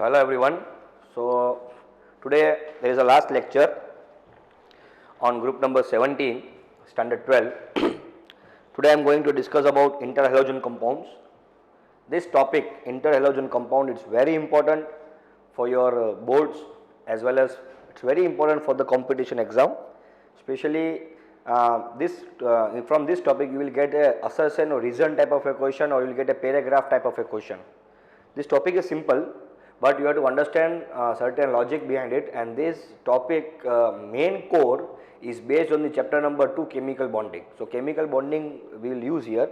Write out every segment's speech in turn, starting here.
So hello everyone. So today there is a last lecture on group number 17, standard 12. Today I am going to discuss about interhalogen compounds. This topic, interhalogen compound, is very important for your boards as well as it's very important for the competition exam. Especially from this topic you will get a assertion or reason type of a question, or you will get a paragraph type of a question. This topic is simple, but you have to understand certain logic behind it, and this topic main core is based on the chapter number 2, chemical bonding. So chemical bonding we will use here,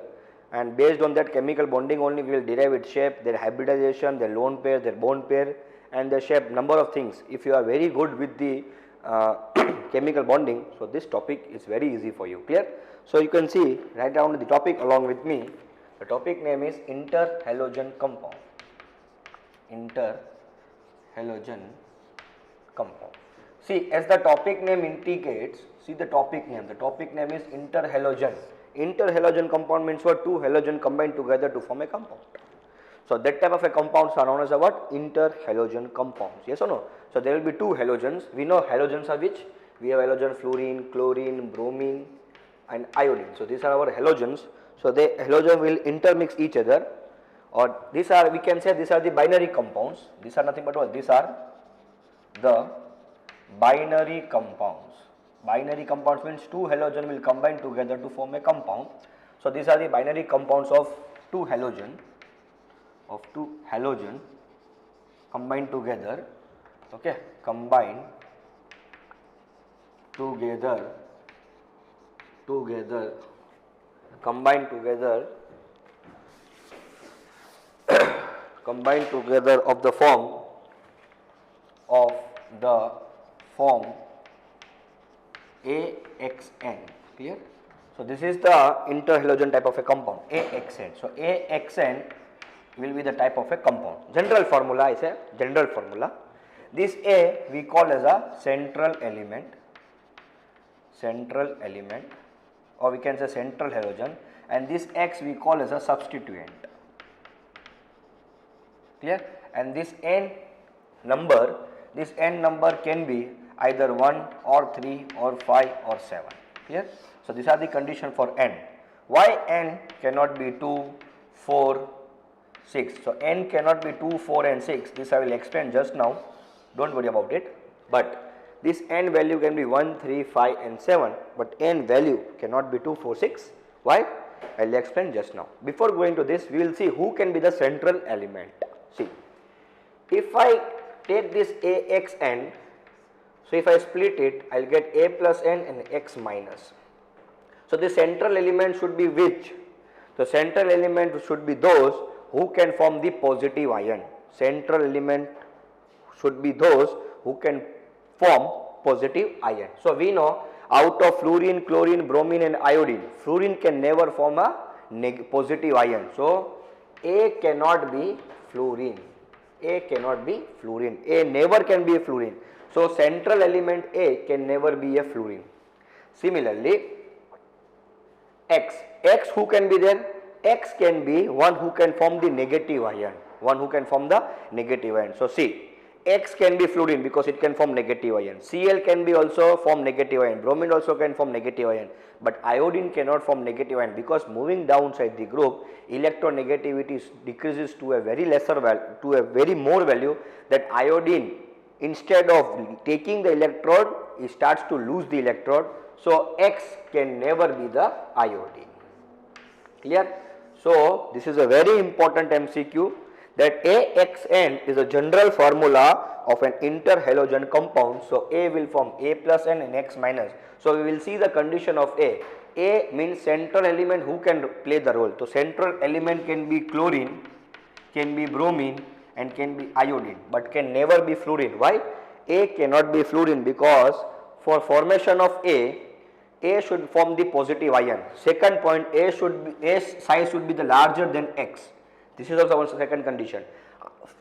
and based on that chemical bonding only we will derive its shape, their hybridization, their lone pair, their bond pair, and the shape, number of things. If you are very good with the chemical bonding, so this topic is very easy for you. Clear? So you can see, write down the topic along with me. The topic name is interhalogen compound. Interhalogen compound. See, as the topic name indicates, see the topic name is interhalogen. Interhalogen compound means what? Two halogen combined together to form a compound. So that type of a compounds are known as a what? Interhalogen compounds. Yes or no? So there will be two halogens. We know halogens are which? We have halogen fluorine, chlorine, bromine and iodine. So these are our halogens. So the halogen will intermix each other, or these are, we can say these are the binary compounds. These are nothing but what? These are the binary compounds. Binary compounds means two halogen will combine together to form a compound. So these are the binary compounds of two halogen combined together, okay, combined together of the form AXN. Clear? So this is the interhalogen type of a compound, AXN. So AXN will be the type of a compound. General formula is a general formula. This A we call as a central element, or we can say central halogen, and this X we call as a substituent. Clear? And this N number can be either 1 or 3 or 5 or 7. Clear? So these are the condition for N. Why N cannot be 2, 4, 6? So N cannot be 2, 4 and 6. This I will explain just now. Don't worry about it. But this N value can be 1, 3, 5 and 7. But N value cannot be 2, 4, 6. Why? I will explain just now. Before going to this, we will see who can be the central element. See, if I take this AXN, so if I split it, I will get A plus N and X minus. So the central element should be which? The central element should be those who can form the positive ion. Central element should be those who can form positive ion. So we know out of fluorine, chlorine, bromine and iodine, fluorine can never form a positive ion. So A cannot be fluorine. A never can be a fluorine. So central element A can never be a fluorine. Similarly, X who can be there? X can be one who can form the negative ion. So see, X can be fluorine because it can form negative ion. Cl can be also form negative ion. Bromine also can form negative ion. But iodine cannot form negative ion because moving downside the group, electronegativity decreases to a very lesser value, to a very more value, that iodine, instead of taking the electrode, it starts to lose the electrode. So X can never be the iodine. Clear? So this is a very important MCQ, that AXN is a general formula of an interhalogen compound. So A will form A plus N and X minus. So we will see the condition of A. A means central element who can play the role. So central element can be chlorine, can be bromine and can be iodine, but can never be fluorine. Why? A cannot be fluorine because for formation of A should form the positive ion. Second point, A size should be the larger than X. This is also our second condition.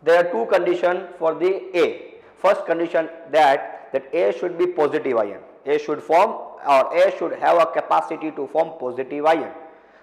There are two conditions for the A. First condition, that A should be positive ion. A should form, or A should have a capacity to form positive ion.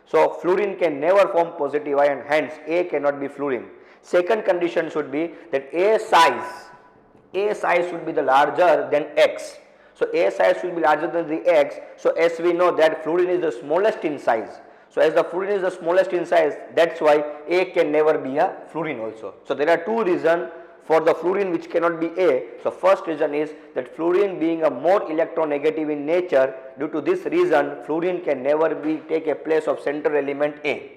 So fluorine can never form positive ion, hence A cannot be fluorine. Second condition should be that A size should be the larger than X. So A size should be larger than the X. So as we know that fluorine is the smallest in size. So as the fluorine is the smallest in size, that's why A can never be a fluorine also. So there are two reasons for the fluorine which cannot be A. So first reason is that fluorine being a more electronegative in nature, due to this reason fluorine can never be take a place of central element A,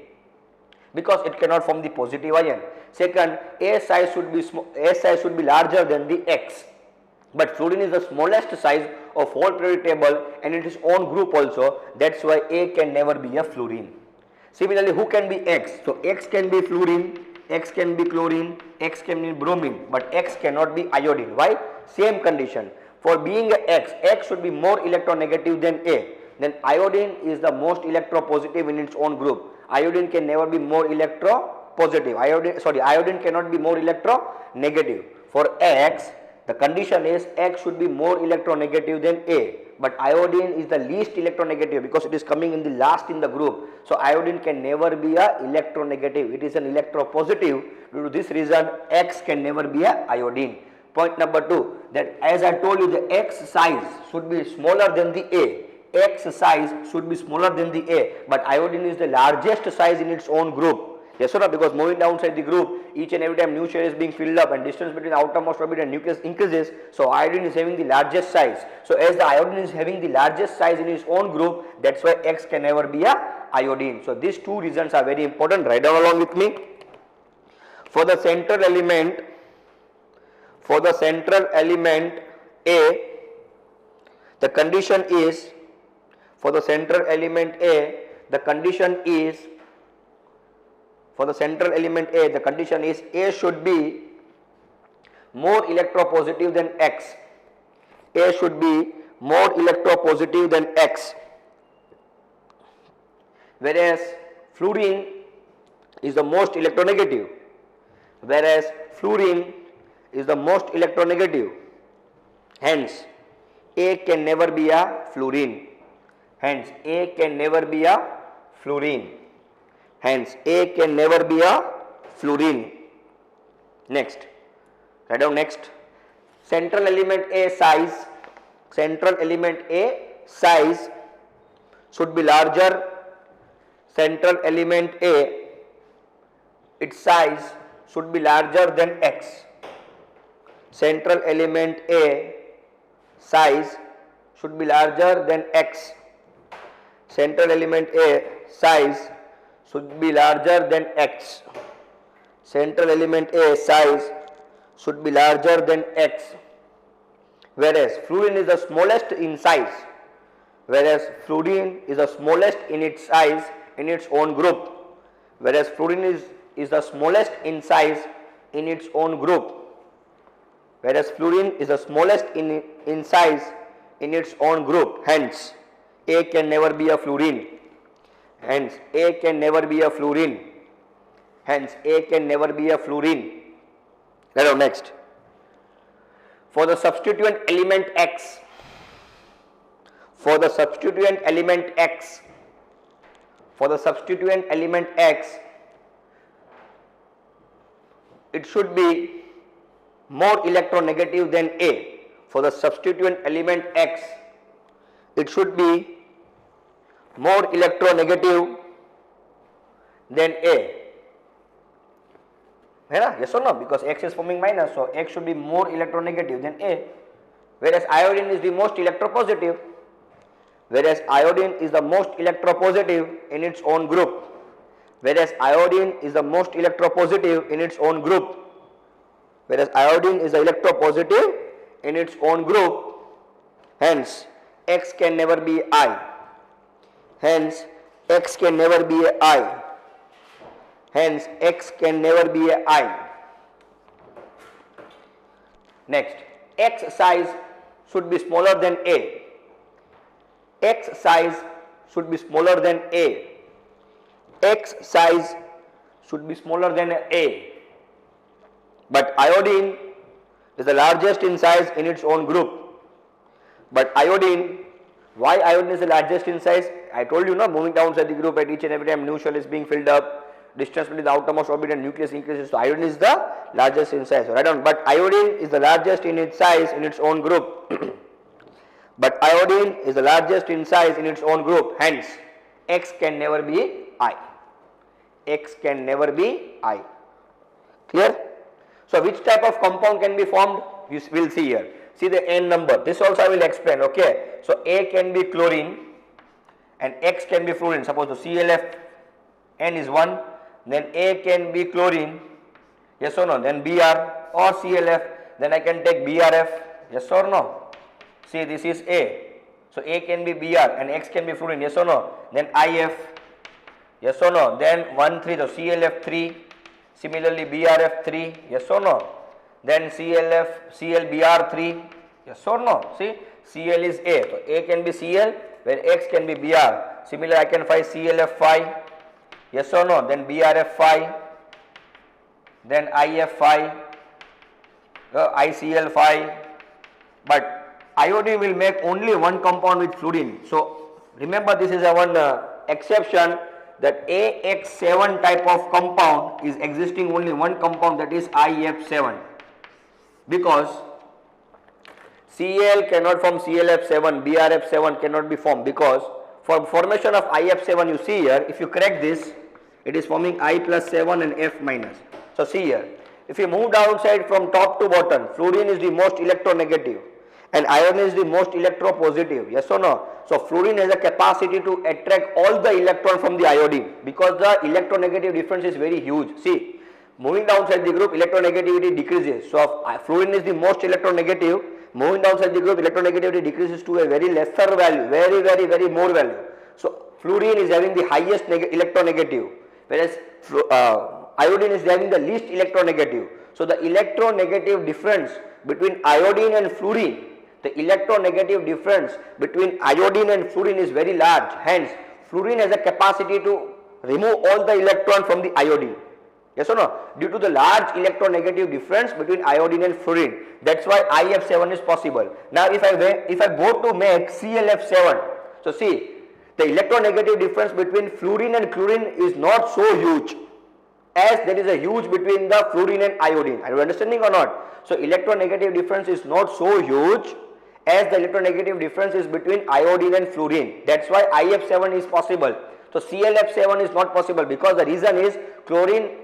because it cannot form the positive ion. Second, A size should be larger than the X. But fluorine is the smallest size of whole periodic table and it is own group also. That's why A can never be a fluorine. Similarly, who can be X? So X can be fluorine, X can be chlorine, X can be bromine, but X cannot be iodine. Why? Same condition. For being a X should be more electronegative than A. Then iodine is the most electropositive in its own group. Iodine can never be more electropositive. Iodine cannot be more electronegative. For X, the condition is X should be more electronegative than A, but iodine is the least electronegative because it is coming in the last in the group. So iodine can never be a electronegative. It is an electropositive. Due to this reason, X can never be a iodine. Point number 2, that as I told you, the X size should be smaller than the A. X size should be smaller than the A, but iodine is the largest size in its own group. Yes or no? Because moving downside the group, each and every time new shell is being filled up and distance between the outermost orbit and nucleus increases, so iodine is having the largest size. So as the iodine is having the largest size in its own group, that's why X can never be a iodine. So these two reasons are very important. Write down along with me. For the central element A, the condition is, for the central element A, the condition is A should be more electropositive than X. A should be more electropositive than X. Whereas fluorine is the most electronegative. Hence, A can never be a fluorine. Hence, A can never be a fluorine. Next, write down next. Central element A size should be larger. Central element A, its size should be larger than X. Central element A size should be larger than X. Central element A size should be larger than X. Central element A size should be larger than X. Whereas fluorine is the smallest in size. Fluorine is the smallest in its size in its own group. Fluorine is the smallest in size in its own group. Hence, A can never be a fluorine. Let us next. For the substituent element X, it should be more electronegative than A. For the substituent element X, it should be more electronegative than A. Yes or no? Because X is forming minus, so X should be more electronegative than A. Whereas iodine is the most electropositive. In its own group. Hence, X can never be I. Hence, X can never be I. Next, X size should be smaller than A. X size should be smaller than A. But iodine is the largest in size in its own group. Why iodine is the largest in size? I told you, moving downside the group at each and every time new shell is being filled up, distance between the outermost orbit and nucleus increases, so iodine is the largest in size. Right on. But iodine is the largest in its size in its own group. But iodine is the largest in size in its own group. Hence, X can never be I. X can never be I. Clear? So, which type of compound can be formed? You will see here. See the N number. This also I will explain. Okay. So, A can be chlorine and X can be fluorine. Suppose the ClF N is 1, then A can be chlorine, yes or no, then Br or ClF, then I can take BrF, yes or no. See, this is A. So, A can be Br and X can be fluorine, yes or no, then IF, yes or no, then 1, 3, so ClF3, similarly BrF3, yes or no, then ClBr3, yes or no. See, Cl is A, so A can be Cl where X can be Br. Similarly, I can find ClF5, yes or no, then BrF5, then IF5, ICl5, but iodine will make only one compound with fluorine. So, remember this is a one exception, that AX7 type of compound is existing only one compound, that is IF7, because Cl cannot form ClF7, BrF7 cannot be formed, because for formation of IF7 you see here, if you correct this, it is forming I plus 7 and F minus. So, see here, if you move downside from top to bottom, fluorine is the most electronegative and iodine is the most electropositive, yes or no. So, fluorine has a capacity to attract all the electron from the iodine, because the electronegative difference is very huge. See, moving downside the group, electronegativity decreases. So, fluorine is the most electronegative, moving downside the group, electronegativity decreases to a very lesser value, very more value. So, fluorine is having the highest electronegative, whereas iodine is having the least electronegative. So, the electronegative difference between iodine and fluorine, the electronegative difference between iodine and fluorine is very large. Hence, fluorine has a capacity to remove all the electron from the iodine. Yes or no? Due to the large electronegative difference between iodine and fluorine. That's why IF7 is possible. Now, if I go to make ClF7, so see, the electronegative difference between fluorine and chlorine is not so huge as there is a huge between the fluorine and iodine. Are you understanding or not? So, electronegative difference is not so huge as the electronegative difference is between iodine and fluorine. That's why IF7 is possible. So, ClF7 is not possible, because the reason is fluorine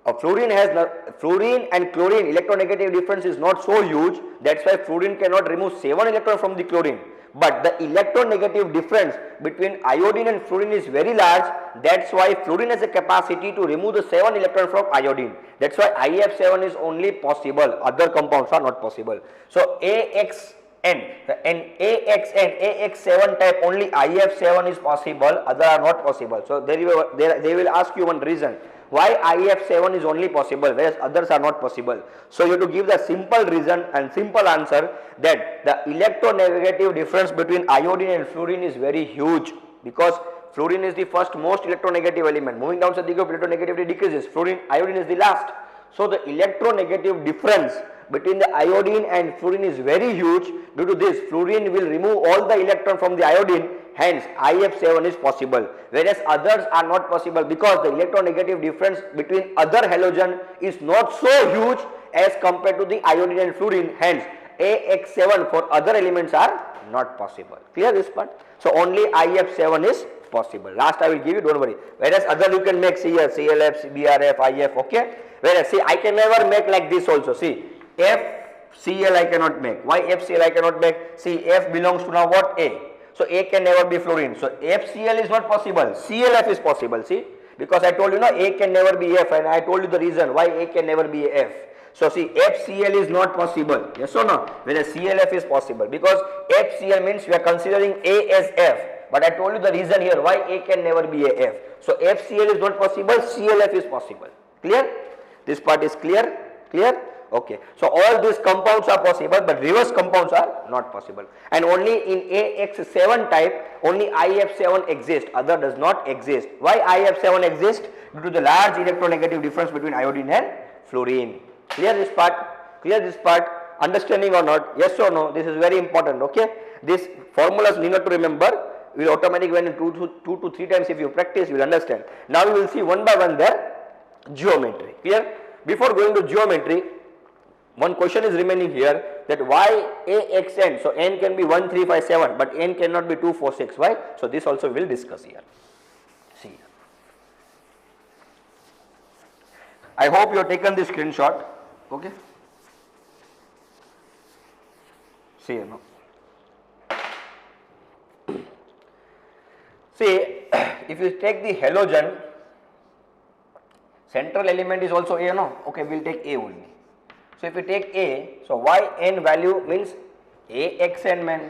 and chlorine electronegative difference is not so huge. That's why fluorine cannot remove 7 electrons from the chlorine. But the electronegative difference between iodine and fluorine is very large. That's why fluorine has a capacity to remove the 7 electrons from iodine. That's why IF7 is only possible. Other compounds are not possible. So, AXN, AX7 type only IF7 is possible. Other are not possible. So, they will ask you one reason why IF7 is only possible whereas others are not possible. So, you have to give the simple reason and simple answer that the electronegative difference between iodine and fluorine is very huge, because fluorine is the first most electronegative element. Moving down the group, electronegativity decreases. Iodine is the last. So, the electronegative difference between the iodine and fluorine is very huge. Due to this, fluorine will remove all the electron from the iodine. Hence, IF7 is possible, whereas others are not possible, because the electronegative difference between other halogen is not so huge as compared to the iodine and fluorine. Hence, AX7 for other elements are not possible. Clear this part? So, only IF7 is possible. Last I will give you, don't worry. Whereas other you can make ClF, BrF, IF, okay? Whereas see, I can never make like this also. See, FCl I cannot make. Why FCl I cannot make? See, F belongs to now what? A. So, A can never be fluorine. So, FCl is not possible. ClF is possible. See, because I told you now A can never be F, and I told you the reason why A can never be F. So, see, FCl is not possible. Yes or no? Whereas ClF is possible, because FCl means we are considering A as F. But I told you the reason here why A can never be a F. So, FCl is not possible, ClF is possible. Clear? This part is clear? Clear? Okay. So, all these compounds are possible, but reverse compounds are not possible. And only in AX7 type, only IF7 exists, other does not exist. Why IF7 exists? Due to the large electronegative difference between iodine and fluorine. Clear this part? Clear this part? Understanding or not? Yes or no? This is very important. Okay. These formulas need not to remember. Will automatically when 2 to 3 times if you practice, you will understand. Now we will see one by one there. geometry. Clear? Before going to geometry, one question is remaining here, that why AXN, so n can be 1, 3, 5, 7, but n cannot be 2, 4, 6. Why? So this also we will discuss here. See. I hope you have taken this screenshot. Okay. See you now. See, if you take the halogen, central element is also A, no? Okay, we will take A only. So if we take A, so yn value means AXN man.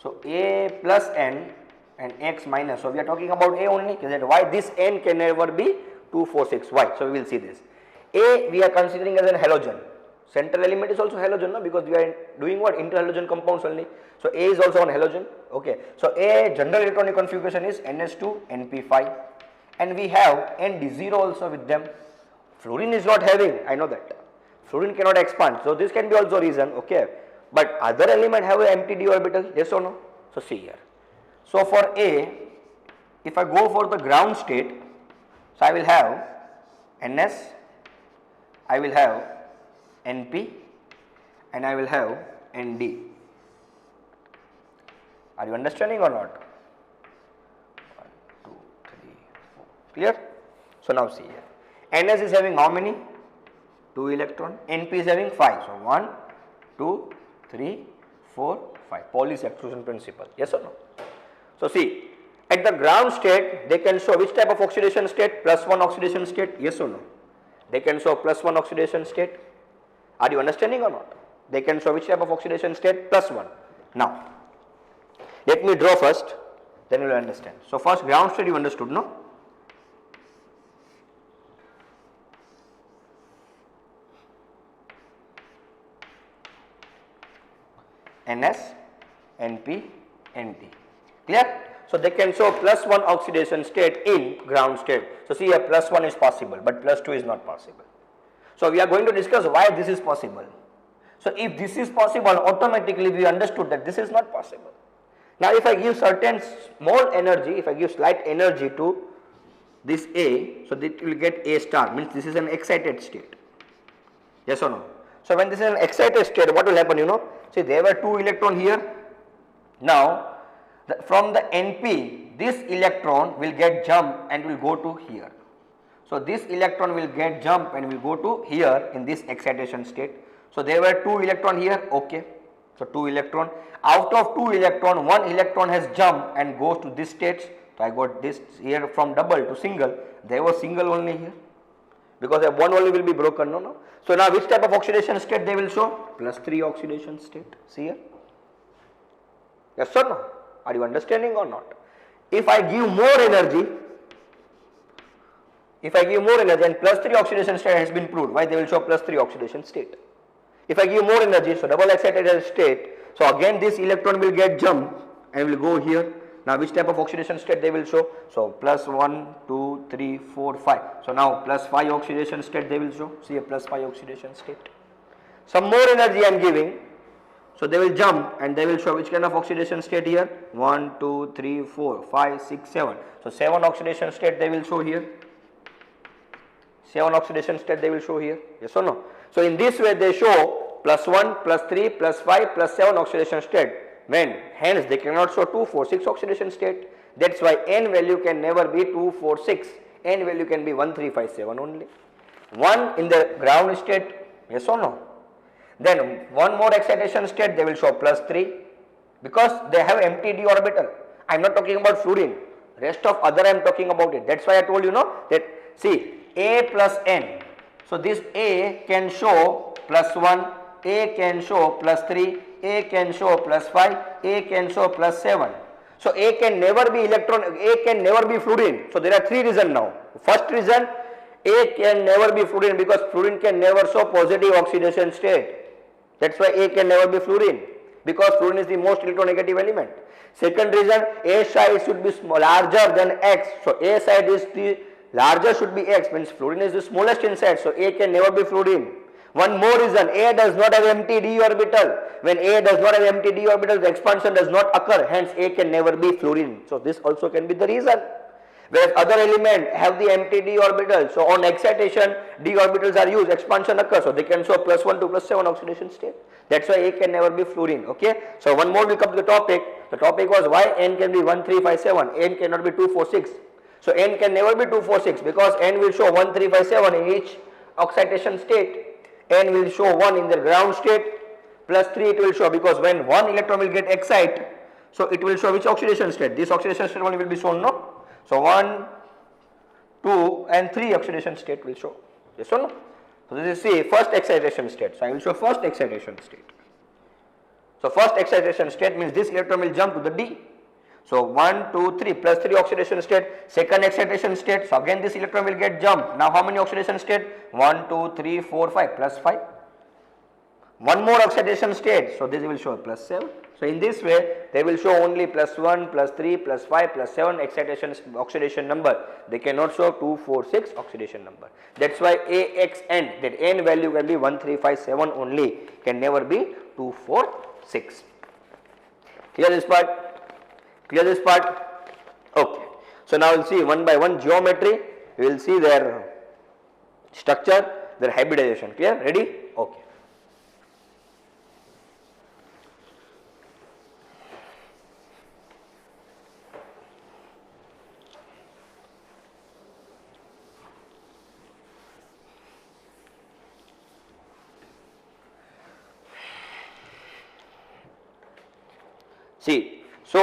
So A plus n and x minus. So we are talking about A only. That why this n can never be 2, 4, 6. Why? So we will see this. A we are considering as an halogen. Central element is also halogen, no? Because we are doing what? Interhalogen compounds only. So A is also an halogen. Okay. So A general electronic configuration is NS2 NP5, and we have ND0 also with them. Fluorine is not having. I know that. Fluorine cannot expand. So this can be also reason. Okay. But other element have an empty d orbital. Yes or no? So see here. So for A, if I go for the ground state, so I will have NS, I will have NP, and I will have ND. Are you understanding or not? 1, 2, 3, 4. Clear? So now see here. NS is having how many? 2 electron. NP is having 5. So 1, 2, 3, 4, 5. Pauli's exclusion principle. Yes or no? So see, at the ground state, they can show which type of oxidation state? +1 oxidation state. Yes or no? They can show +1 oxidation state. Are you understanding or not? They can show which type of oxidation state? +1. Now, let me draw first, then you will understand. So first ground state you understood, no? NS, NP, ND. Clear? So they can show +1 oxidation state in ground state. So see here, +1 is possible, but +2 is not possible. So we are going to discuss why this is possible. So if this is possible, automatically we understood that this is not possible. Now if I give certain small energy, if I give slight energy to this A, so that will get A star, means this is an excited state. Yes or no? So when this is an excited state, what will happen, you know? See, there were 2 electrons here. Now from the NP, this electron will get jump and will go to here. So this electron will get jump and will go to here in this excitation state. So there were 2 electron here. Okay. So 2 electron. Out of 2 electron, 1 electron has jumped and goes to this state. So I got this here from double to single. There was single only here, because one only will be broken. No. So now which type of oxidation state they will show? +3 oxidation state. See here. Yes or no? Are you understanding or not? If I give more energy, and +3 oxidation state has been proved, why they will show +3 oxidation state. If I give more energy, so double excited state, so again this electron will get jump and will go here. Now which type of oxidation state they will show? So +1, 2, 3, 4, 5. So now +5 oxidation state they will show. See a +5 oxidation state. Some more energy I am giving, so they will jump and they will show which kind of oxidation state here? 1, 2, 3, 4, 5, 6, 7. So 7 oxidation state they will show here. 7 oxidation state they will show here. Yes or no? So in this way they show +1, +3, +5, +7 oxidation state. When hence they cannot show 2, 4, 6 oxidation state. That's why n value can never be 2, 4, 6. N value can be 1, 3, 5, 7 only. 1 in the ground state. Yes or no? Then one more excitation state they will show +3, because they have empty d orbital. I am not talking about fluorine. Rest of other I am talking about it. That's why I told you that see A plus N. So this A can show +1, A can show +3, A can show +5, A can show +7. So A can never be A can never be fluorine. So there are 3 reasons now. First reason, A can never be fluorine because fluorine can never show positive oxidation state. That's why A can never be fluorine, because fluorine is the most electronegative element. Second reason, A side should be larger than X. So A side is the larger should be X, means fluorine is the smallest inside. So A can never be fluorine. One more reason, A does not have empty d orbital. When A does not have empty d orbital, the expansion does not occur. Hence A can never be fluorine. So this also can be the reason. Whereas other element have the empty d orbital. So on excitation, d orbitals are used, expansion occurs. So they can show +1 to +7 oxidation state. That's why A can never be fluorine. Okay. So one more will come to the topic. The topic was why N can be 1, 3, 5, 7. N cannot be 2, 4, 6. So N can never be 2, 4, 6 because N will show 1, 3, 5, 7 in each oxidation state. N will show 1 in the ground state, +3 it will show because when one electron will get excited, so it will show which oxidation state. This oxidation state only will be shown, no? So 1, 2 and 3 oxidation state will show. Yes or no? So this is see first excitation state. So I will show first excitation state. So first excitation state means this electron will jump to the D. So 1, 2, 3 +3 oxidation state. Second excitation state. So again this electron will get jumped. Now how many oxidation state? 1, 2, 3, 4, 5 +5. One more oxidation state. So this will show +7. So in this way they will show only +1, +3, +5, +7 excitation oxidation number. They cannot show 2, 4, 6 oxidation number. That's why AXN, that N value can be 1, 3, 5, 7 only, can never be 2, 4, 6. Clear this part? Clear this part? Okay. So now we'll see one by one geometry. We will see their structure, their hybridization. Clear? Ready? Okay. See, so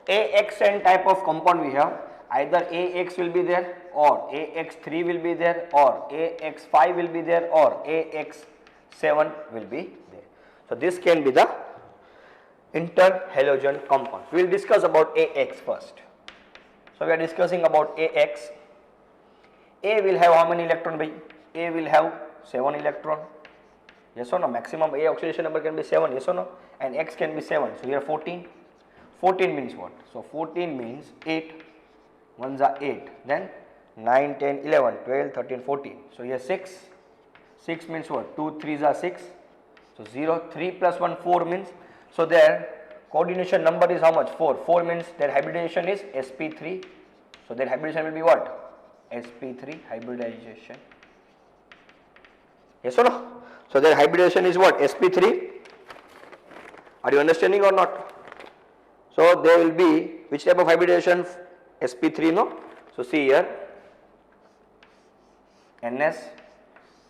AXN type of compound we have, either AX will be there or AX3 will be there or AX5 will be there or AX7 will be there. So this can be the interhalogen compound. We will discuss about AX first. So we are discussing about AX. A will have how many electron? A will have 7 electron. Yes or no? Maximum A oxidation number can be 7. Yes or no? And X can be 7. So here 14. 14 means what? So 14 means 8. 1s are 8. Then 9, 10, 11, 12, 13, 14. So here 6. 6 means what? 2, 3s are 6. So 0, 3 plus 1, 4 means. So their coordination number is how much? 4. 4 means their hybridization is sp3. So their hybridization will be what? sp3 hybridization. Yes or no? So their hybridization is what? sp3. Are you understanding or not? So there will be which type of hybridization? sp3, no? So see here ns,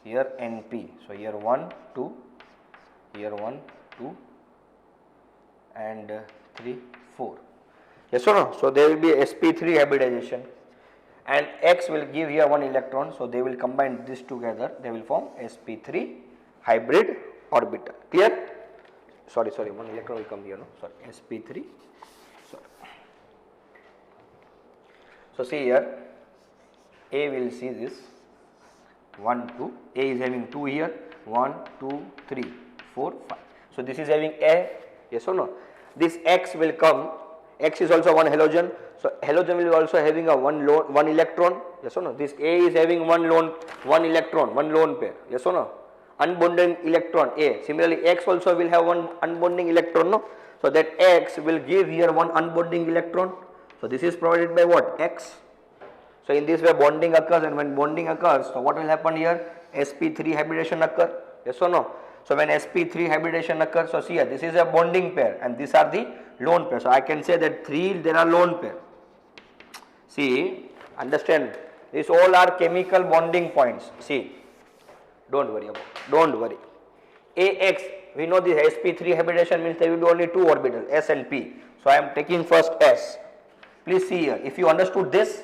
here np. So here 1, 2, here 1, 2 and 3, 4. Yes or no? So there will be sp3 hybridization and X will give here 1 electron. So they will combine this together. They will form sp3 hybrid orbital. Clear? Sorry, 1 electron will come here, no? Sorry, sp3. Sorry. So see here, A will see this 1, 2. A is having 2 here. 1, 2, 3, 4, 5. So this is having A. Yes or no? This X will come. X is also one halogen. So halogen will be also having a one electron. Yes or no? This A is having one electron, one lone pair. Yes or no? Unbonding electron A. Similarly, X also will have one unbonding electron. No? So that X will give here one unbonding electron. So this is provided by what? X. So in this way bonding occurs, and when bonding occurs, so what will happen here? sp3 hybridization occur. Yes or no? So when sp3 hybridization occurs, so see here, this is a bonding pair and these are the lone pair. So I can say that 3 there are lone pair. See, understand, these all are chemical bonding points. See, don't worry about it. Don't worry. AX, we know this sp3 hybridization means there will be only 2 orbitals, S and P. So I am taking first S. Please see here, if you understood this,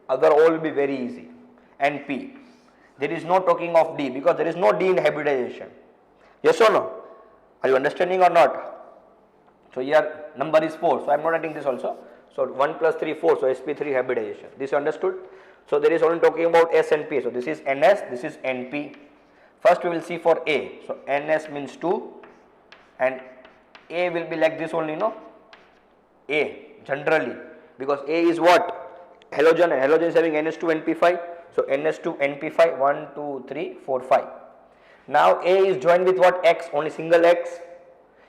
other all will be very easy. And P. There is no talking of D because there is no D in hybridization. Yes or no? Are you understanding or not? So here number is 4. So I am not writing this also. So 1 plus 3, 4. So sp3 hybridization. This understood? So there is only talking about S and P. So this is NS, this is NP. First we will see for A. So NS means 2 and A will be like this only, no? A generally, because A is what? Halogen, and halogen is having NS2 NP5. So NS2 NP5, 1, 2, 3, 4, 5. Now A is joined with what? X, only single X.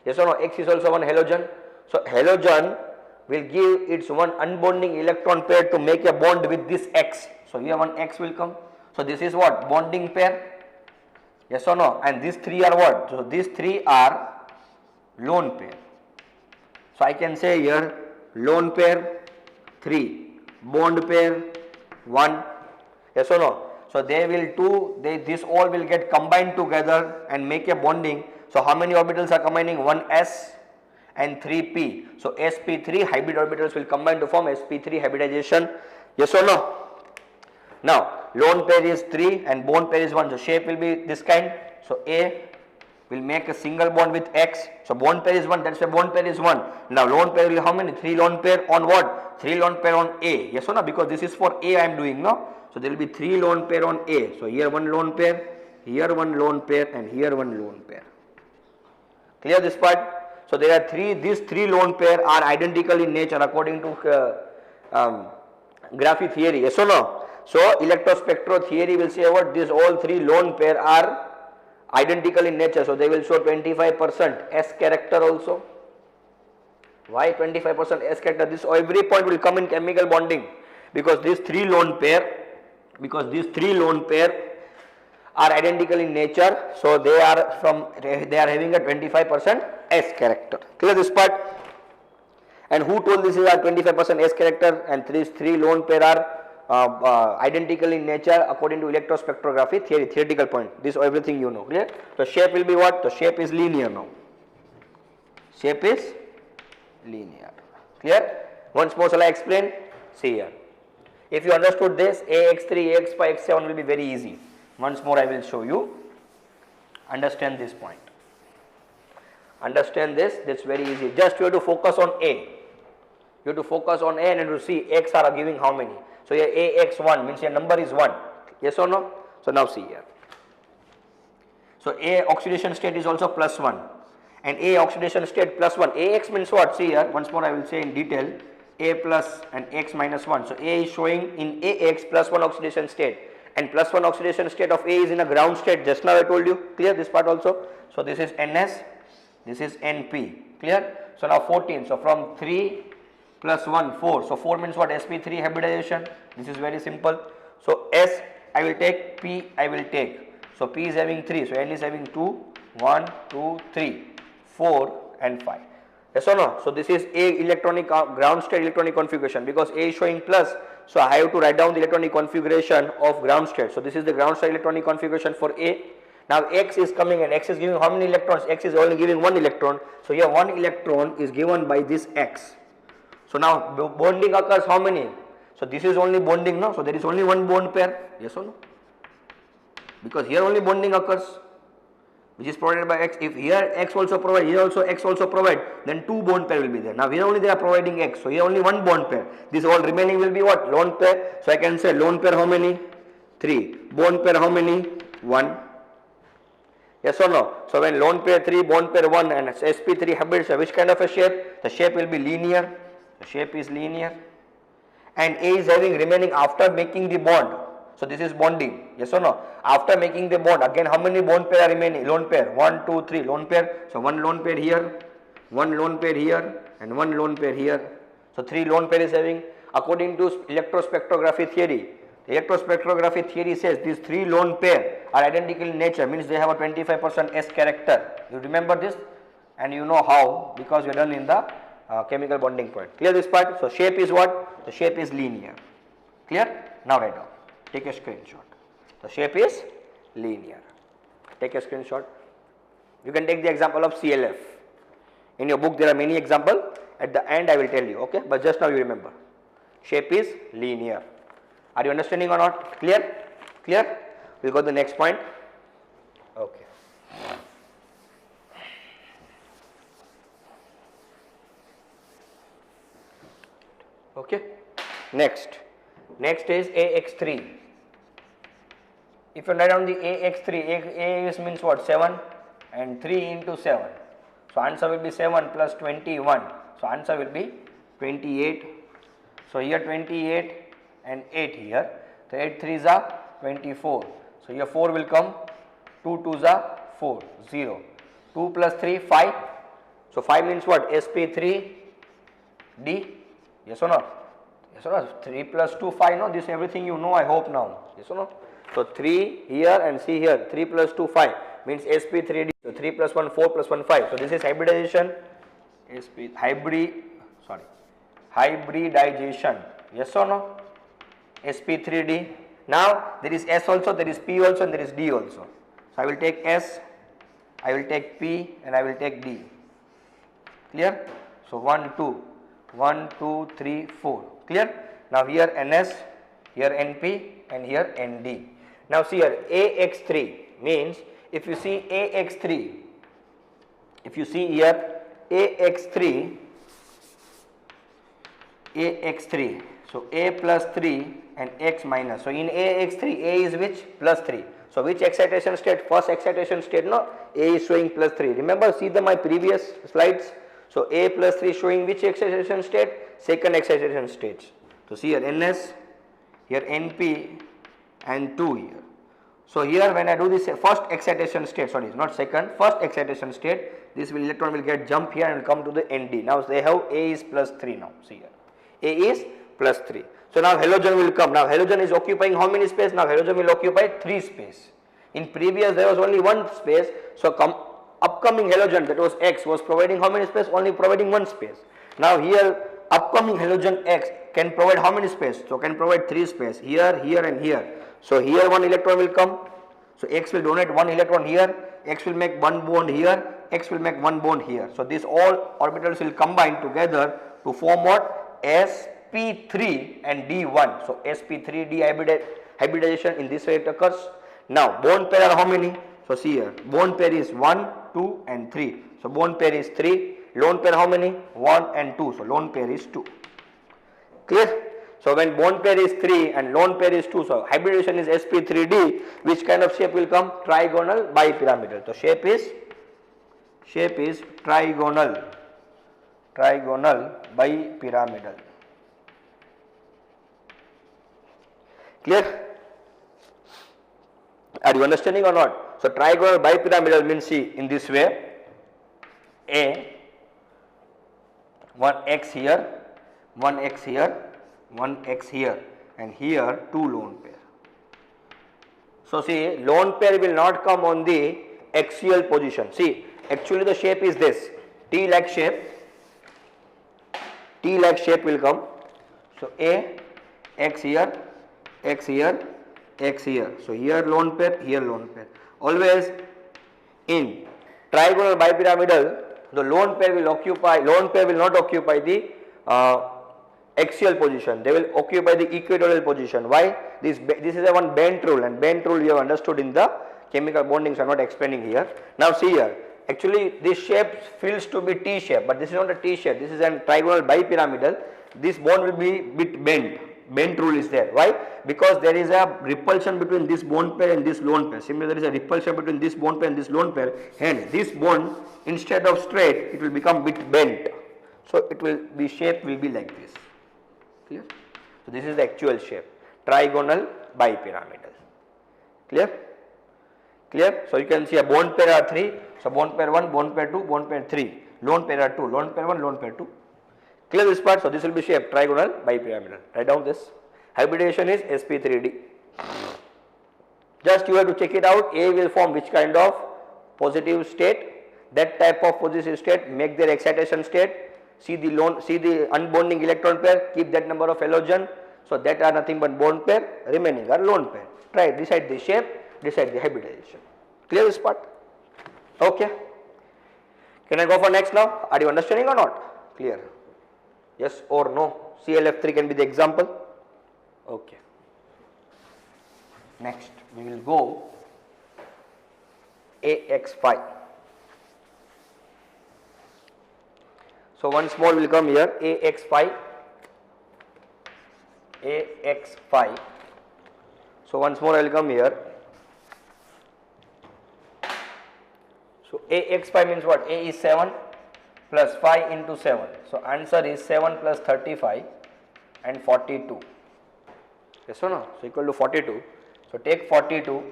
Yes or no? X is also one halogen. So halogen will give its one unbonding electron pair to make a bond with this X. So here one X will come. So this is what? Bonding pair. Yes or no? And these three are what? So these three are lone pair. So I can say here lone pair 3, bond pair 1. Yes or no? So they will this all will get combined together and make a bonding. So how many orbitals are combining? 1s and 3p. So sp3 hybrid orbitals will combine to form sp3 hybridization. Yes or no? Now lone pair is 3 and bond pair is 1. So shape will be this kind. So A will make a single bond with X. So bond pair is 1. That's why bond pair is 1. Now lone pair will how many? 3 lone pair on what? 3 lone pair on A. Yes or no? Because this is for A I am doing, no? So there will be 3 lone pair on A. So here one lone pair, here one lone pair, and here one lone pair. Clear this part? So there are these three lone pair are identical in nature according to graphic theory. Yes or no? So electrospectro theory will say what? These all three lone pair are identical in nature. So they will show 25% S character also. Why 25% S character? This every point will come in chemical bonding because these three lone pair are identical in nature, so they are having a 25% S character. Clear this part? And who told this is a 25% S character? And these three lone pair are identical in nature according to electrospectrography theory, theoretical point. This everything you know. Clear? So shape will be what? The shape is linear now. Shape is linear. Clear? Once more shall I explain? See here. If you understood this, AX3, AX5, AX7 will be very easy. Once more I will show you. Understand this point. Understand this, that's very easy. Just you have to focus on A. You have to focus on A and to see X are giving how many. So here AX1 means your number is 1. Yes or no? So now see here. So A oxidation state is also plus 1. And A oxidation state plus 1. AX means what? See here, once more I will say in detail. A plus and X minus 1. So A is showing in AX plus 1 oxidation state. And plus 1 oxidation state of A is in a ground state. Just now I told you. Clear this part also? So this is NS. This is NP. Clear? So now 14. So from 3 plus 1, 4. So 4 means what? sp3 hybridization. This is very simple. So S I will take, P I will take. So P is having 3. So N is having 2, 1, 2, 3, 4 and 5. Yes or no? So this is A electronic ground state electronic configuration because A is showing plus. So I have to write down the electronic configuration of ground state. So this is the ground state electronic configuration for A. Now X is coming and X is giving how many electrons? X is only giving 1 electron. So here 1 electron is given by this X. So now bonding occurs how many? So this is only bonding, no? So there is only one bond pair. Yes or no? Because here only bonding occurs, which is provided by X. If here X also provide, here also X also provide, then 2 bond pair will be there. Now here only they are providing X, so here only 1 bond pair. This all remaining will be what? Lone pair. So I can say lone pair how many? 3. Bond pair how many? 1. Yes or no? So when lone pair 3, bond pair 1 and sp3 hybrids, which kind of a shape? The shape will be linear. The shape is linear. And A is having remaining after making the bond. So this is bonding. Yes or no? After making the bond, again how many bond pair are remaining? Lone pair 1, 2, 3 lone pair. So 1 lone pair here, 1 lone pair here and 1 lone pair here. So 3 lone pair is having, according to electrospectrography theory. The electrospectrography theory says these 3 lone pair are identical in nature, means they have a 25% S character. You remember this and you know how, because we are done in the chemical bonding point. Clear this part? So shape is what? The shape is linear. Clear? Now write down. Take a screenshot. The shape is linear. Take a screenshot. You can take the example of CLF. In your book there are many examples. At the end I will tell you, okay? But just now you remember. Shape is linear. Are you understanding or not? Clear? Clear? We'll go to the next point. Okay. Okay. Next is AX3. If you write down the AX3, A means what? 7 and 3 into 7. So answer will be 7 plus 21. So answer will be 28. So here 28 and 8 here. So 8 3s are 24. So here 4 will come. 2 2s are 4, 0. 2 plus 3, 5. So 5 means what? sp3 D? Yes or no? Yes or no? 3 plus 2, 5, no? This everything you know, I hope now. Yes or no? So 3 here and see here, 3 plus 2, 5 means sp3d. So 3 plus 1, 4 plus 1, 5. So this is hybridization. Hybridization. Yes or no? sp3d. Now there is S also, there is P also, and there is D also. So I will take S, I will take P, and I will take D. Clear? So 1, 2, 1, 2, 3, 4. Clear? Now here NS, here NP, and here ND. Now see here AX3 means if you see AX3, if you see here AX3, so A plus 3 and X minus. So in AX3, A is which? Plus 3. So which excitation state? First excitation state, no? A is showing plus 3. Remember, see my previous slides. So A plus 3 showing which excitation state? Second excitation state. So see here NS, here NP and 2 here. So here when I do this first excitation state, sorry, not second, first excitation state, this electron will get jump here and come to the ND. Now they have A is plus 3 now, see here. A is plus 3. So now halogen will come. Now halogen is occupying how many space? Now halogen will occupy 3 space. In previous there was only 1 space. So upcoming halogen, that was X, was providing how many space? Only providing 1 space. Now here upcoming halogen X can provide how many space? So can provide 3 space, here, here and here. So here 1 electron will come. So X will donate 1 electron here, X will make 1 bond here, X will make 1 bond here. So these all orbitals will combine together to form what? sp3 and d1. So sp3d hybridization in this way it occurs. Now bond pair are how many? So see here, bond pair is 1, 2 and 3. So bond pair is 3. Lone pair how many? 1 and 2. So lone pair is 2. Clear? So when bond pair is 3 and lone pair is 2, so hybridization is sp3d. Which kind of shape will come? Trigonal bipyramidal. So shape is trigonal bipyramidal. Clear? Are you understanding or not? So trigonal bipyramidal means, see, in this way, A, 1x here, 1x here, 1x here, and here 2 lone pair. So see, lone pair will not come on the axial position. See, actually the shape is this, T-like shape will come. So A, X here, X here, X here. So here lone pair, here lone pair. Always in trigonal bipyramidal, the lone pair will not occupy the axial position. They will occupy the equatorial position. Why? This is a one bent rule, and bent rule you have understood in the chemical bonding, so I am not explaining here. Now see here, actually this shape feels to be T shape, but this is not a T shape, this is a trigonal bipyramidal. This bond will be bit bent. Bent rule is there. Why? Because there is a repulsion between this bond pair and this lone pair. Similarly, there is a repulsion between this bond pair and this lone pair. Hence, this bond, instead of straight, it will become bit bent. So it will be, shape will be like this. Clear? So this is the actual shape, trigonal bipyramidal. Clear? Clear? So you can see a bond pair are 3. So bond pair 1, bond pair 2, bond pair 3. Lone pair are 2, lone pair 1, lone pair 2. Clear this part? So this will be shape trigonal bipyramidal. Write down this. Hybridization is sp3d. Just you have to check it out. A will form which kind of positive state. That type of positive state make their excitation state. See the unbonding electron pair. Keep that number of halogen. So that are nothing but bond pair. Remaining are lone pair. Try decide the shape. Decide the hybridization. Clear this part? Okay. Can I go for next now? Are you understanding or not? Clear? Yes or no? ClF3 can be the example. Okay. Next we will go AX5. So once more will come here AX5. AX5. So once more I will come here. So AX5 means what? A is 7 plus 5 into 7. So answer is 7 plus 35 and 42. Yes or no? So equal to 42. So take 42,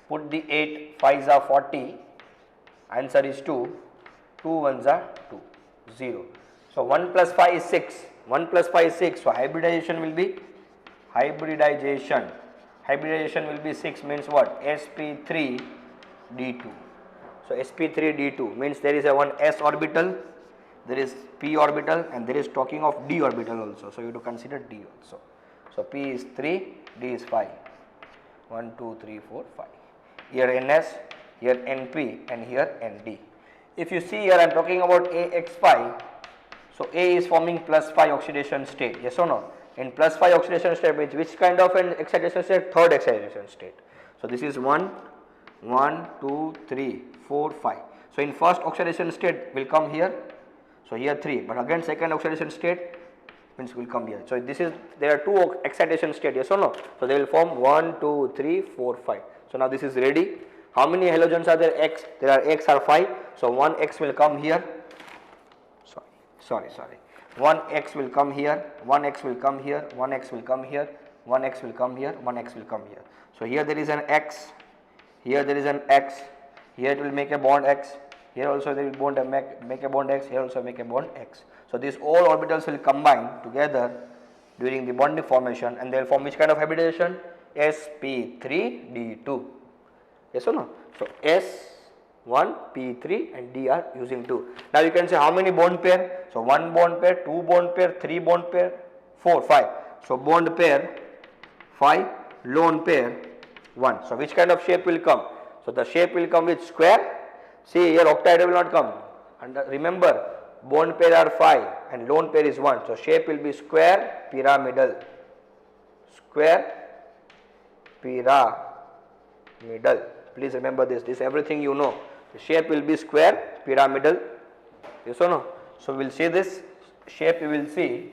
put the 8, 5s are 40, answer is 2, 2 1s are 2, 0. So 1 plus 5 is 6. 1 plus 5 is 6. So hybridization will be Hybridization will be 6 means what? sp3d2. So sp3d2 means there is a one s orbital, there is p orbital, and there is talking of d orbital also. So you have to consider d also. So p is 3, d is 5. 1, 2, 3, 4, 5. Here ns, here np, and here nd. If you see here I am talking about AX5. So A is forming plus 5 oxidation state, yes or no? In plus 5 oxidation state means which kind of an excitation state? Third excitation state. So this is 1, 2, 3, 4, 5. So in first oxidation state will come here. So here 3, but again second oxidation state means will come here. So this is, there are two excitation state, yes or no? So they will form 1, 2, 3, 4, 5. So now this is ready. How many halogens are there? X. There are X are 5. So one X will come here. Sorry. 1x will come here, 1x will come here, 1x will come here, 1x will come here, 1x will come here. So here there is an x, here there is an x, here it will make a bond x, here also they will make a bond x, here also make a bond x. So these all orbitals will combine together during the bonding formation, and they will form which kind of hybridization? sp3d2. Yes or no? So S1, P3 and D are using 2. Now you can say how many bond pair? So 1 bond pair, 2 bond pair, 3 bond pair, 4, 5. So bond pair 5, lone pair 1. So which kind of shape will come? So the shape will come with square. See here octahedral will not come. And remember, bond pair are 5 and lone pair is 1. So shape will be square pyramidal. Square pyramidal. Please remember this. This everything you know. The shape will be square pyramidal. Yes or no? So we will see this shape. We will see.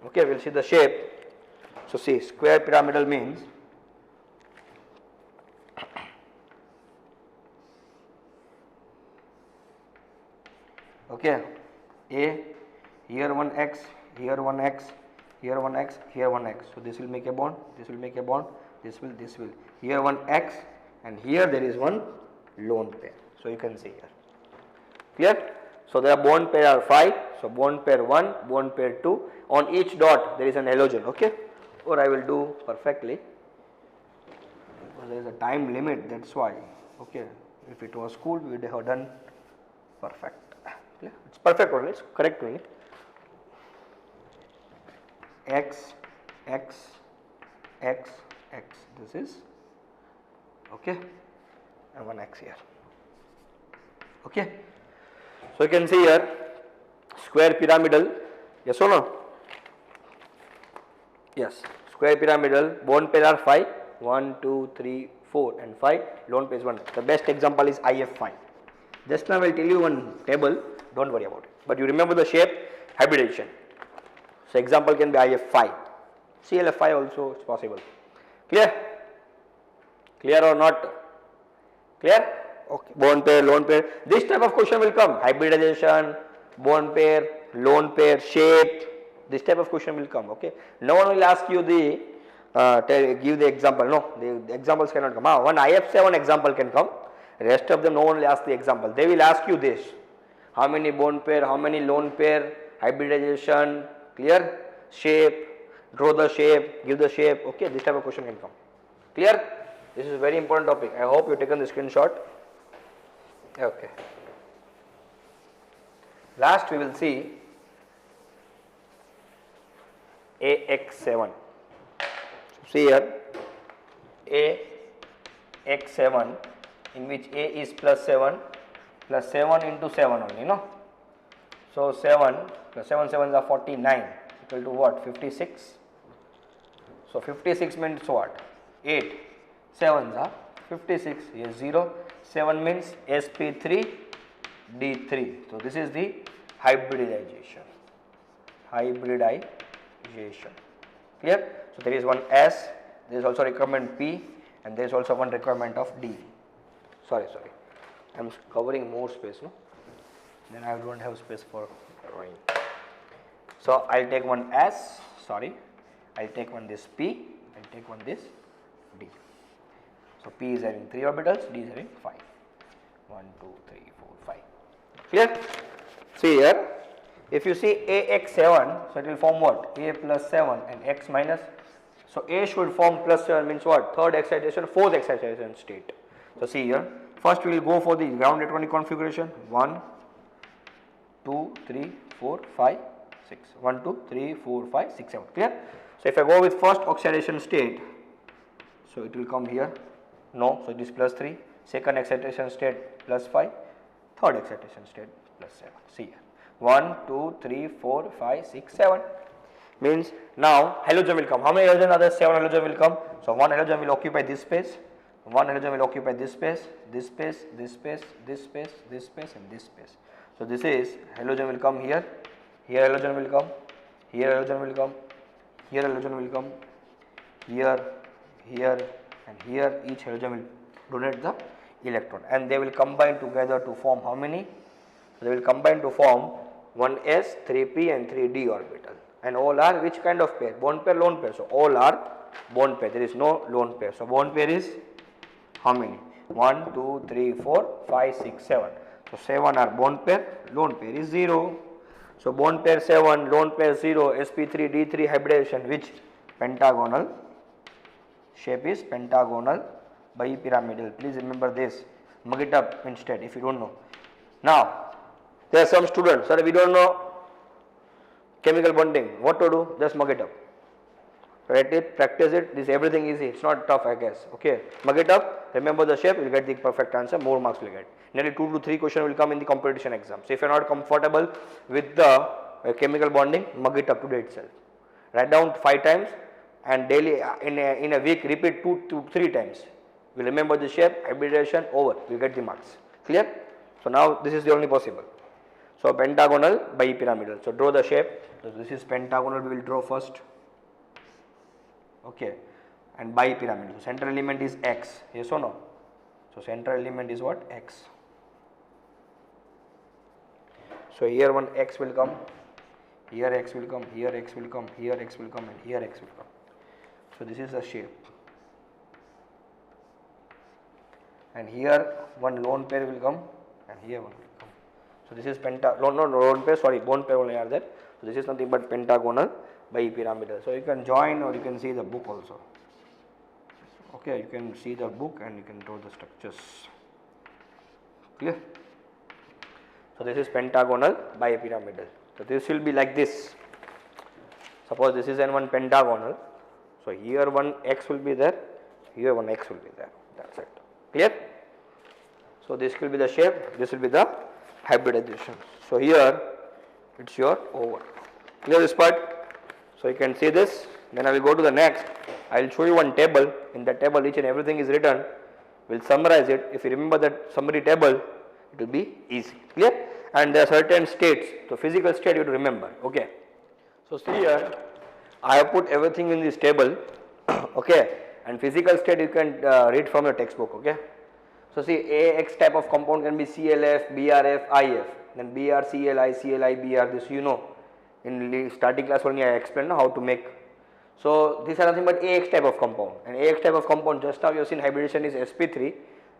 Okay, we will see the shape. So see, square pyramidal means okay. A, here one x, here one x, here one x, here one x. So this will make a bond. This will make a bond. This will. Here one x. And here there is one lone pair. So you can see here. Clear? So their bond pair are 5. So bond pair 1, bond pair 2. On each dot there is an halogen. Okay? Or I will do perfectly. Because there is a time limit. That's why. Okay? If it was school, we would have done perfect. Clear? It's perfect only. It's correct doing it. X, X, X, X. This is. Okay, and one x here. Okay, so you can see here square pyramidal. Yes or no? Yes, square pyramidal. Bond pair are 5. 1, 2, 3, 4, and 5. Lone pair is 1. The best example is IF5. Just now I will tell you one table. Don't worry about it. But you remember the shape hybridization. So example can be IF5. CLF5 also is possible. Clear? Clear or not? Clear? Okay. Bond pair, lone pair. This type of question will come. Hybridization, bond pair, lone pair, shape. This type of question will come. Okay. No one will ask you the give the example. No, the examples cannot come. One IF7 example can come. Rest of them no one will ask the example. They will ask you this: how many bond pair, how many lone pair, hybridization. Clear? Shape. Draw the shape. Give the shape. Okay. This type of question can come. Clear? This is a very important topic. I hope you taken the screenshot. Okay. Last we will see AX7. See here AX7, in which A is plus 7 into 7 only, no? So 7 plus 7 sevens are 49, equal to what? 56. So 56 means what? 8 sevens are 56. Here 0. 7 means sp3 d3. So this is the hybridization. Clear? So there is one S, there is also requirement P, and there is also one requirement of D. Sorry, I am covering more space, no? Then I don't have space for drawing. So I will take one S, I will take one this P, I will take one this D. So P is having 3 orbitals, D is having 5. 1, 2, 3, 4, 5. Clear? See here, If you see AX7, so it will form what? A plus 7 and X minus. So A should form plus 7 means what? Third excitation, fourth excitation state. So see here, first we will go for the ground electronic configuration. 1, 2, 3, 4, 5, 6. 1, 2, 3, 4, 5, 6, 7. Clear? So if I go with first oxidation state, so it will come here. No, so it is plus 3. Second excitation state plus 5. Third excitation state plus 7. See here. 1, 2, 3, 4, 5, 6, 7. Means now halogen will come. How many halogen are there? 7 halogen will come. So one halogen will occupy this space. One halogen will occupy this space, this space, this space, this space, this space, and this space. So this is halogen will come here. Here halogen will come. Here halogen will come. Here halogen will come. Here, here, and here. Each halogen will donate the electron, and they will combine together to form how many? So they will combine to form 1s, 3p, and 3d orbital. And all are which kind of pair? Bond pair, lone pair. So all are bond pair. There is no lone pair. So bond pair is how many? 1, 2, 3, 4, 5, 6, 7. So 7 are bond pair. Lone pair is 0. So bond pair 7, lone pair 0. sp3d3 hybridization. Which? Pentagonal. Shape is pentagonal bipyramidal. Please remember this. Mug it up instead if you don't know. Now there are some students. Sir, we don't know chemical bonding. What to do? Just mug it up. Write it, practice it. This everything easy. It's not tough, I guess. Okay, mug it up. Remember the shape. You will get the perfect answer. More marks will get. Nearly 2 to 3 questions will come in the competition exam. So if you are not comfortable with the chemical bonding, mug it up today itself. Write down 5 times and daily in a week repeat 2 to 3 times. You will remember the shape. Hybridization over. You will get the marks. Clear? So now this is the only possible. So pentagonal bipyramidal. So draw the shape. So this is pentagonal. We will draw first. Okay, and bipyramidal. So central element is X. Yes or no? So central element is what? X. So here one X will come. Here X will come. Here X will come. Here X will come, and here X will come. So this is the shape. And here one lone pair will come, and here one will come. So this is lone pair. Sorry, bone pair only are there. So this is nothing but pentagonal bipyramidal. So you can join or you can see the book also. Okay, you can see the book and you can draw the structures. Clear? So this is pentagonal bipyramidal. So this will be like this. Suppose this is one pentagonal. So here one X will be there. Here one X will be there. That's it. Clear? So this will be the shape. This will be the hybridization. So here it's your over. Clear this part? So you can see this. Then I will go to the next. I will show you one table. In that table each and everything is written. We will summarize it. If you remember that summary table, it will be easy. Clear? And there are certain states. So physical state you have to remember. Okay. So see here, I have put everything in this table. Okay. And physical state you can read from your textbook. Okay. So see, AX type of compound can be CLF, BRF, IF. Then BR, CLI, CLI, BR. This you know. In the starting class only I explained how to make. So these are nothing but AX type of compound, and AX type of compound just now you have seen hybridization is sp3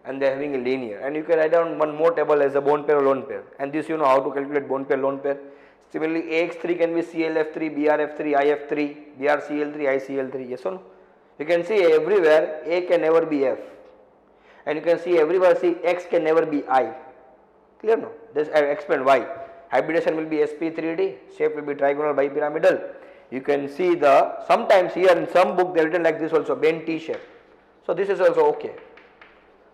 and they are having a linear, and you can write down one more table as a bond pair or lone pair, and this you know how to calculate bond pair lone pair. Similarly AX3 can be CLF3, BRF3, IF3, BRCl3, ICl3. Yes or no? You can see everywhere A can never be F, and you can see everywhere see X can never be I. Clear? No? This I explained why. Hybridization will be sp3d, shape will be trigonal bipyramidal. You can see the, sometimes here in some book they are written like this also, bent T shape. So this is also okay.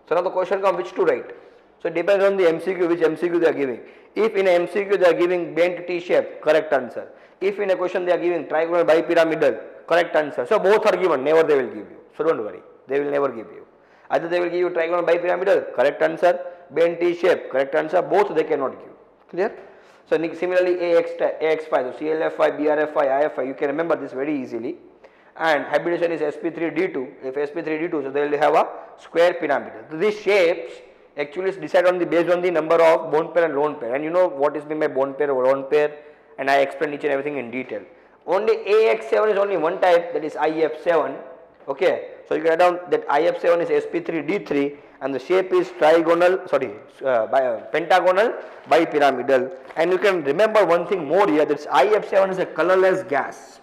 So now the question comes which to write. So it depends on the MCQ, which MCQ they are giving. If in a MCQ they are giving bent T shape, correct answer. If in a question they are giving trigonal bipyramidal, correct answer. So both are given, never they will give you. So don't worry, they will never give you. Either they will give you trigonal bipyramidal, correct answer, bent T shape, correct answer, both they cannot give. Clear? So similarly AX5, so CLF5, BRF5, IF5, you can remember this very easily. And hybridization is sp3d2. If sp3d2, so they will have a square pyramidal. So these shapes actually is decided based on the number of bond pair and lone pair. And you know what is meant by bond pair or lone pair, and I explained each and everything in detail. Only AX7 is only one type, that is IF7. Okay, so you can write down that IF7 is sp3d3 and the shape is pentagonal bipyramidal. And you can remember one thing more here, that IF7 is a colorless gas.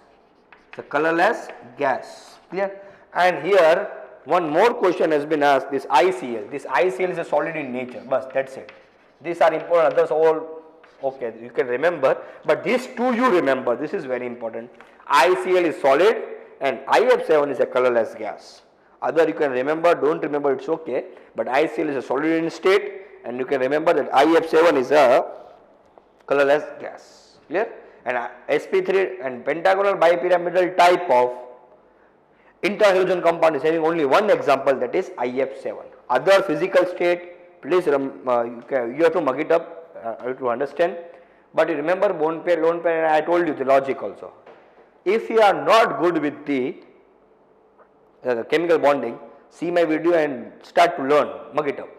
It's a colorless gas, clear? And here one more question has been asked, this ICL. This ICL is a solid in nature, but that's it. These are important, others all okay, you can remember, but these two you remember, this is very important. ICL is solid and IF7 is a colorless gas. Other you can remember, don't remember, it's okay, but ICL is a solid in state and you can remember that IF7 is a colorless gas, clear? And sp3 and pentagonal bipyramidal type of interhalogen compound is having only one example, that is IF7. Other physical state, please you have to mug it up to understand, but you remember bone pair, lone pair, and I told you the logic also. If you are not good with the chemical bonding, see my video and start to learn, mug it up.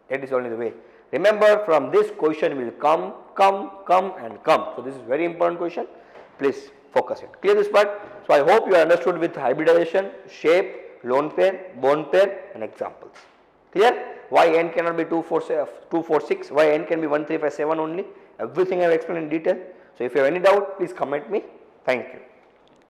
That is only the way. Remember, from this question will come. So this is very important question. Please focus it. Clear this part? So I hope you understood with hybridization, shape, lone pair, bone pair, and examples. Clear? Why n cannot be 2, 4, 6? Why n can be 1, 3, 5, 7 only? Everything I have explained in detail. So if you have any doubt, please comment me. Thank you.